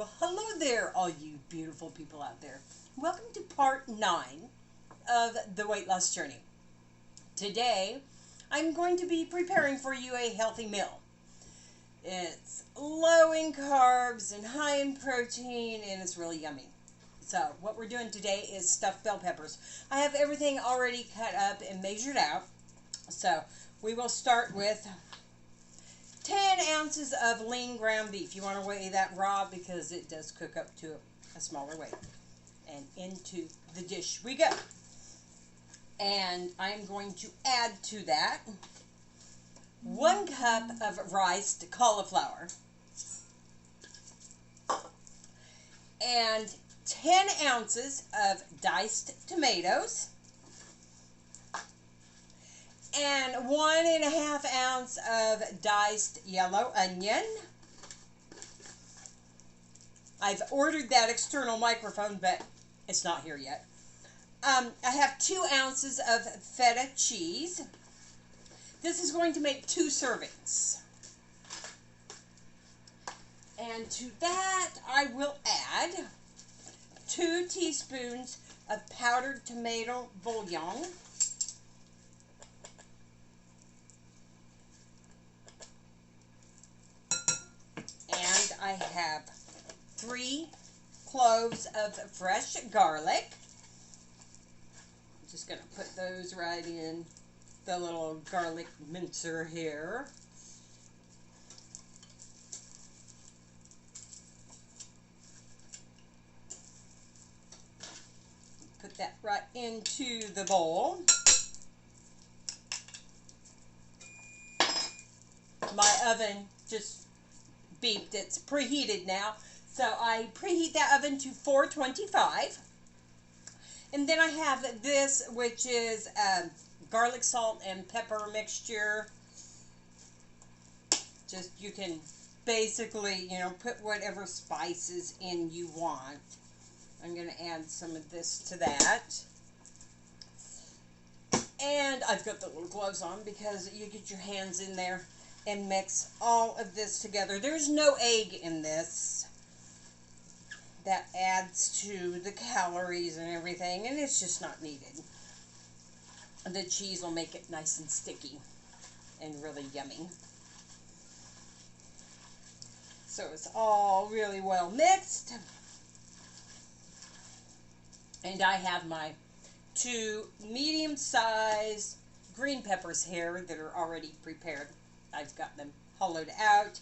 Well, hello there, all you beautiful people out there. Welcome to part 9 of the weight loss journey. Today, I'm going to be preparing for you a healthy meal. It's low in carbs and high in protein, and it's really yummy. So, what we're doing today is stuffed bell peppers. I have everything already cut up and measured out. So, we will start with 10 ounces of lean ground beef. You want to weigh that raw because it does cook up to a smaller weight. And into the dish we go. And I'm going to add to that 1 cup of riced cauliflower and 10 ounces of diced tomatoes and 1.5 ounce of diced yellow onion. I've ordered that external microphone, but it's not here yet. I have 2 ounces of feta cheese. This is going to make 2 servings. And to that, I will add 2 teaspoons of powdered tomato bouillon. And I have 3 cloves of fresh garlic. I'm just going to put those right in the little garlic mincer here. Put that right into the bowl. My oven just beeped. It's preheated now. So I preheat that oven to 425. And then I have this, which is garlic, salt, and pepper mixture. Just, you can basically, put whatever spices in you want. I'm going to add some of this to that. And I've got the little gloves on because you get your hands in there and mix all of this together. There's no egg in this. That adds to the calories and everything, and it's just not needed. The cheese will make it nice and sticky and really yummy. So it's all really well mixed. And I have my 2 medium-sized green peppers here that are already prepared. I've got them hollowed out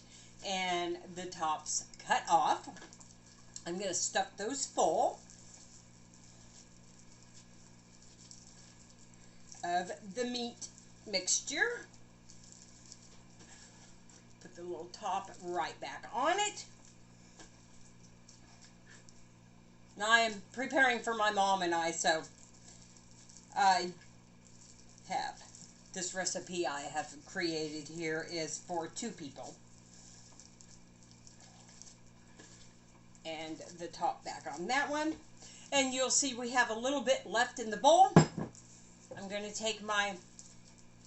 and the tops cut off. I'm going to stuff those full of the meat mixture. Put the little top right back on it. Now I am preparing for my mom and I, so I have this recipe I have created here is for 2 people. And the top back on that one. And you'll see we have a little bit left in the bowl. I'm going to take my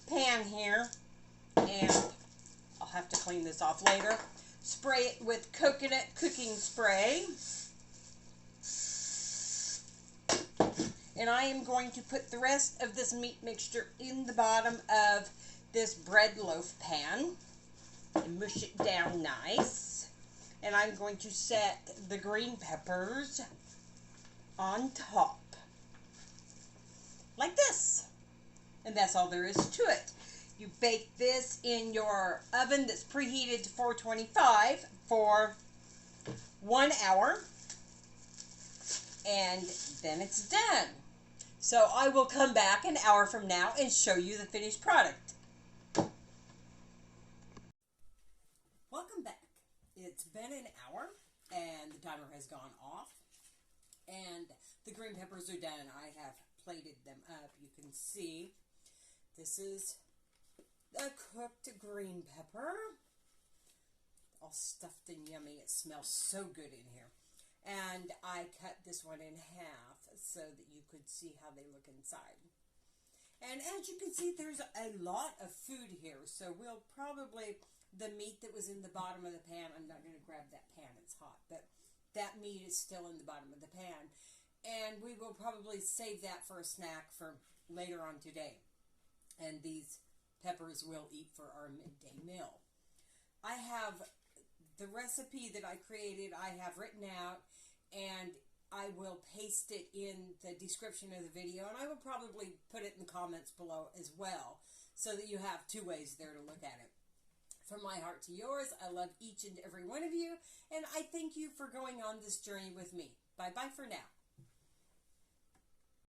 pan here, and I'll have to clean this off later. Spray it with coconut cooking spray. And I am going to put the rest of this meat mixture in the bottom of this bread loaf pan and mush it down nice. And I'm going to set the green peppers on top, like this. And that's all there is to it. You bake this in your oven that's preheated to 425 for 1 hour. And then it's done. So I will come back an hour from now and show you the finished product. Welcome back. It's been an hour and the timer has gone off and the green peppers are done. I have plated them up. You can see this is a cooked green pepper, all stuffed and yummy. It smells so good in here. And I cut this one in half so that you could see how they look inside. And as you can see, there's a lot of food here, so we'll probably the meat that was in the bottom of the pan. I'm not going to grab that pan, it's hot, but that meat is still in the bottom of the pan. And we will probably save that for a snack for later on today. And these peppers we'll eat for our midday meal. I have the recipe that I created, I have written out, and I will paste it in the description of the video, and I will probably put it in the comments below as well, so that you have two ways there to look at it. From my heart to yours, I love each and every one of you, and I thank you for going on this journey with me. Bye-bye for now.